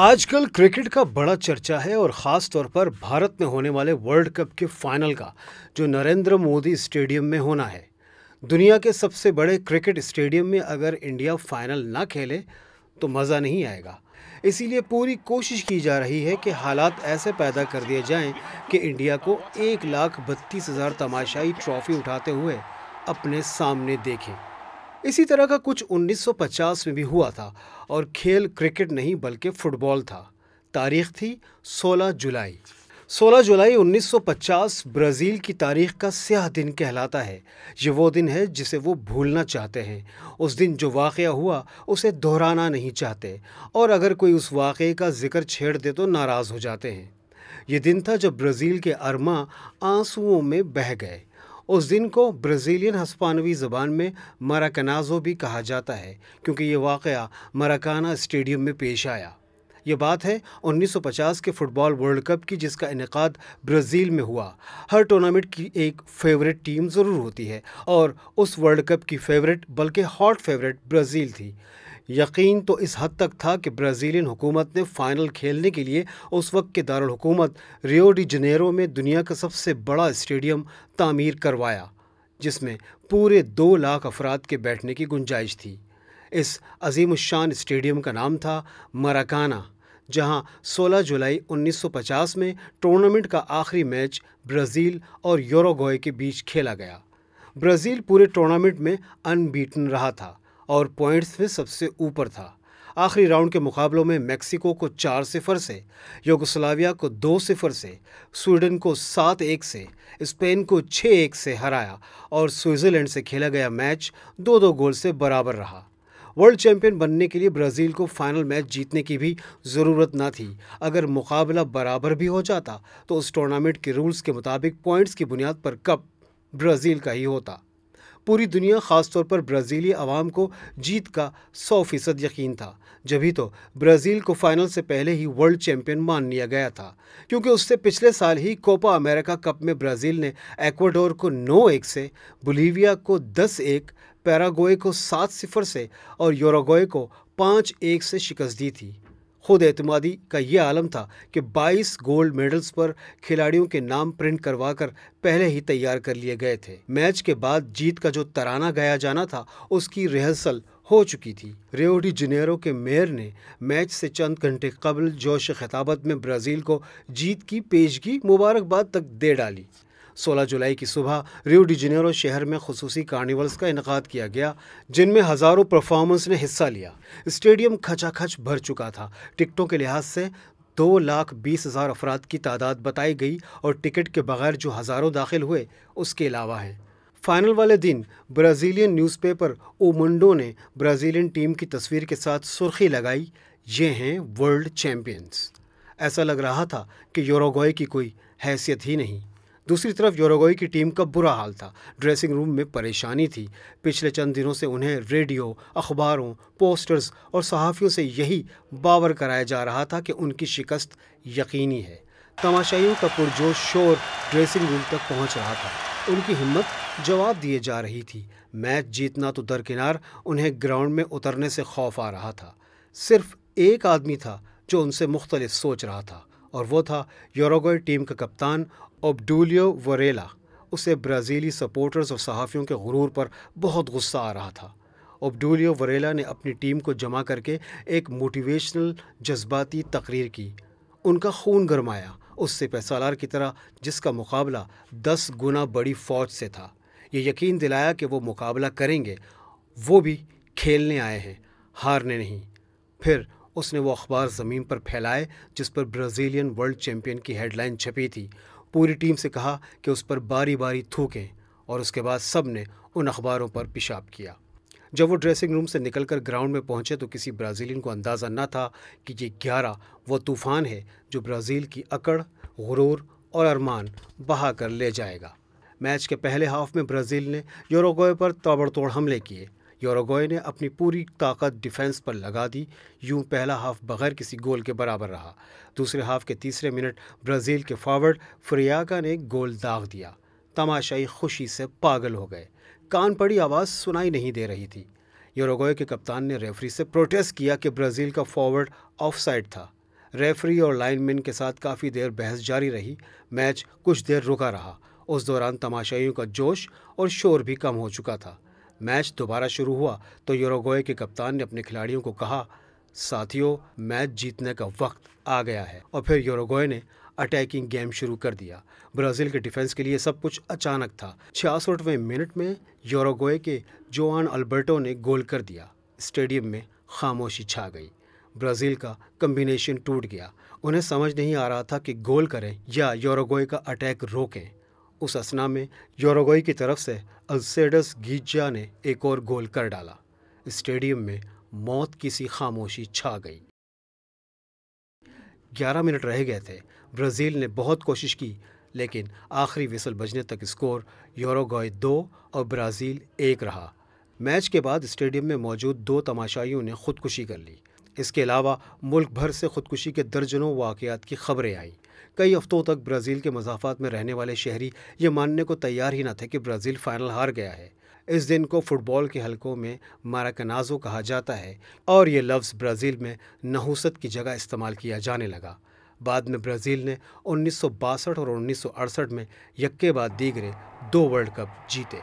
آج کل کرکٹ کا بڑا چرچا ہے اور خاص طور پر بھارت میں ہونے والے ورلڈ کپ کے فائنل کا جو نریندر مودی اسٹیڈیم میں ہونا ہے۔ دنیا کے سب سے بڑے کرکٹ اسٹیڈیم میں اگر انڈیا فائنل نہ کھیلے تو مزہ نہیں آئے گا۔ اسی لیے پوری کوشش کی جا رہی ہے کہ حالات ایسے پیدا کر دیے جائیں کہ انڈیا کو 1,32,000 تماشائی ٹرافی اٹھاتے ہوئے اپنے سامنے دیکھیں۔ اسی طرح کا کچھ 1950 میں بھی ہوا تھا اور کھیل کرکٹ نہیں بلکہ فٹ بال تھا۔ تاریخ تھی 16 جولائی۔ 16 جولائی 1950 برازیل کی تاریخ کا سیاہ دن کہلاتا ہے۔ یہ وہ دن ہے جسے وہ بھولنا چاہتے ہیں۔ اس دن جو واقعہ ہوا اسے دہرانا نہیں چاہتے، اور اگر کوئی اس واقعے کا ذکر چھیڑ دے تو ناراض ہو جاتے ہیں۔ یہ دن تھا جب برازیل کے ارماں آنسوؤں میں بہہ گئے۔ اس دن کو برازیلین ہسپانوی زبان میں مراکانازو بھی کہا جاتا ہے، کیونکہ یہ واقعہ مراکانا اسٹیڈیم میں پیش آیا۔ یہ بات ہے 1950 کے فٹ بال ورلڈ کپ کی، جس کا انعقاد برازیل میں ہوا۔ ہر ٹورنامنٹ کی ایک فیورٹ ٹیم ضرور ہوتی ہے، اور اس ورلڈ کپ کی فیورٹ بلکہ ہاٹ فیورٹ برازیل تھی۔ یقین تو اس حد تک تھا کہ برازیلین حکومت نے فائنل کھیلنے کے لیے اس وقت کے دارالحکومت ریو ڈی جنیرو میں دنیا کا سب سے بڑا اسٹیڈیم تعمیر کروایا، جس میں پورے 2 لاکھ افراد کے بیٹھنے کی گنجائش تھی۔ اس عظیم الشان اسٹیڈیم کا نام تھا مراکانا، جہاں 16 جولائی 1950 میں ٹورنامنٹ کا آخری میچ برازیل اور یوروگوئے کے بیچ کھیلا گیا۔ برازیل پورے ٹورنامنٹ میں ان بیٹن رہا تھا اور پوائنٹس میں سب سے اوپر تھا۔ آخری راؤنڈ کے مقابلوں میں میکسیکو کو 4-0 سے، یوگوسلاویا کو 2-0 سے، سویڈن کو 7-1 سے، اسپین کو 6-1 سے ہرایا، اور سوئٹزرلینڈ سے کھیلا گیا میچ 2-2 گول سے برابر رہا۔ ورلڈ چیمپئن بننے کے لیے برازیل کو فائنل میچ جیتنے کی بھی ضرورت نہ تھی۔ اگر مقابلہ برابر بھی ہو جاتا تو اس ٹورنامنٹ کے رولز کے مطابق پوائنٹس کی بنیاد پر کپ برازیل کا ہی ہوتا۔ پوری دنیا، خاص طور پر برازیلی عوام کو جیت کا 100% یقین تھا، جبھی تو برازیل کو فائنل سے پہلے ہی ورلڈ چیمپئن مان لیا گیا تھا، کیونکہ اس سے پچھلے سال ہی کوپا امریکہ کپ میں برازیل نے ایکواڈور کو 9-1 سے، بولیویا کو 10-1، پیراگوئے کو 7-0 سے اور یوروگوئے کو 5-1 سے شکست دی تھی۔ خود اعتمادی کا یہ عالم تھا کہ 22 گولڈ میڈلز پر کھلاڑیوں کے نام پرنٹ کروا کر پہلے ہی تیار کر لیے گئے تھے۔ میچ کے بعد جیت کا جو ترانہ گایا جانا تھا اس کی ریہرسل ہو چکی تھی۔ ریو ڈی جنیرو کے میئر نے میچ سے چند گھنٹے قبل جوش خطابت میں برازیل کو جیت کی پیشگی مبارکباد تک دے ڈالی۔ 16 جولائی کی صبح ریو ڈی جنیرو شہر میں خصوصی کارنیولز کا انعقاد کیا گیا، جن میں ہزاروں پرفارمرز نے حصہ لیا۔ اسٹیڈیم کھچا کھچ بھر چکا تھا۔ ٹکٹوں کے لحاظ سے 2,20,000 افراد کی تعداد بتائی گئی، اور ٹکٹ کے بغیر جو ہزاروں داخل ہوئے اس کے علاوہ ہیں۔ فائنل والے دن برازیلین نیوز پیپر او منڈو نے برازیلین ٹیم کی تصویر کے ساتھ سرخی لگائی، یہ ہیں ورلڈ چیمپئنز۔ ایسا لگ رہا تھا کہ یوروگوئے کی کوئی حیثیت ہی نہیں۔ دوسری طرف یوروگوئے کی ٹیم کا برا حال تھا۔ ڈریسنگ روم میں پریشانی تھی۔ پچھلے چند دنوں سے انہیں ریڈیو، اخباروں، پوسٹرز اور صحافیوں سے یہی باور کرایا جا رہا تھا کہ ان کی شکست یقینی ہے۔ تماشائیوں کا پرجوش شور ڈریسنگ روم تک پہنچ رہا تھا۔ ان کی ہمت جواب دیے جا رہی تھی۔ میچ جیتنا تو درکنار، انہیں گراؤنڈ میں اترنے سے خوف آ رہا تھا۔ صرف ایک آدمی تھا جو ان سے مختلف سوچ رہا تھا، اور وہ تھا یوروگوئے ٹیم کا کپتان اوبڈولیو وریلا۔ اسے برازیلی سپورٹرز اور صحافیوں کے غرور پر بہت غصہ آ رہا تھا۔ اوبڈولیو وریلا نے اپنی ٹیم کو جمع کر کے ایک موٹیویشنل جذباتی تقریر کی۔ ان کا خون گرمایا، اس سپہ سالار کی طرح جس کا مقابلہ 10 گنا بڑی فوج سے تھا۔ یہ یقین دلایا کہ وہ مقابلہ کریں گے، وہ بھی کھیلنے آئے ہیں، ہارنے نہیں۔ پھر اس نے وہ اخبار زمین پر پھیلائے جس پر برازیلین ورلڈ چیمپئن کی ہیڈ لائن چھپی تھی۔ پوری ٹیم سے کہا کہ اس پر باری باری تھوکیں، اور اس کے بعد سب نے ان اخباروں پر پیشاب کیا۔ جب وہ ڈریسنگ روم سے نکل کر گراؤنڈ میں پہنچے تو کسی برازیلین کو اندازہ نہ تھا کہ یہ 11 وہ طوفان ہے جو برازیل کی اکڑ، غرور اور ارمان بہا کر لے جائے گا۔ میچ کے پہلے ہاف میں برازیل نے یوروگوئے پر تابڑ توڑ حملے کیے۔ یوروگوئے نے اپنی پوری طاقت ڈیفنس پر لگا دی۔ یوں پہلا ہاف بغیر کسی گول کے برابر رہا۔ دوسرے ہاف کے تیسرے منٹ برازیل کے فارورڈ فریاگا نے گول داغ دیا۔ تماشائی خوشی سے پاگل ہو گئے۔ کان پڑی آواز سنائی نہیں دے رہی تھی۔ یوروگوئے کے کپتان نے ریفری سے پروٹیسٹ کیا کہ برازیل کا فارورڈ آف سائیڈ تھا۔ ریفری اور لائن مین کے ساتھ کافی دیر بحث جاری رہی۔ میچ کچھ دیر رکا رہا۔ اس دوران تماشائیوں کا جوش اور شور بھی کم ہو چکا تھا۔ میچ دوبارہ شروع ہوا تو یوروگوئے کے کپتان نے اپنے کھلاڑیوں کو کہا، ساتھیوں، میچ جیتنے کا وقت آ گیا ہے۔ اور پھر یوروگوئے نے اٹیکنگ گیم شروع کر دیا۔ برازیل کے ڈیفنس کے لیے سب کچھ اچانک تھا۔ 66ویں منٹ میں یوروگوئے کے جوان البرٹو نے گول کر دیا۔ اسٹیڈیم میں خاموشی چھا گئی۔ برازیل کا کمبینیشن ٹوٹ گیا۔ انہیں سمجھ نہیں آ رہا تھا کہ گول کریں یا یوروگوئے کا اٹیک روکیں۔ اس اثنا میں یوروگوئے کی طرف سے السیڈس گیجا نے ایک اور گول کر ڈالا۔ اسٹیڈیم میں موت کی سی خاموشی چھا گئی۔ 11 منٹ رہ گئے تھے۔ برازیل نے بہت کوشش کی لیکن آخری وسل بجنے تک اسکور یوروگوئے 2 اور برازیل 1 رہا۔ میچ کے بعد اسٹیڈیم میں موجود 2 تماشائیوں نے خودکشی کر لی۔ اس کے علاوہ ملک بھر سے خودکشی کے درجنوں واقعات کی خبریں آئیں۔ کئی ہفتوں تک برازیل کے مضافات میں رہنے والے شہری یہ ماننے کو تیار ہی نہ تھے کہ برازیل فائنل ہار گیا ہے۔ اس دن کو فٹ بال کے حلقوں میں ماراکانازو کہا جاتا ہے اور یہ لفظ برازیل میں نحوست کی جگہ استعمال کیا جانے لگا۔ بعد میں برازیل نے 1962 اور 1968 میں یکے بعد دیگرے 2 ورلڈ کپ جیتے۔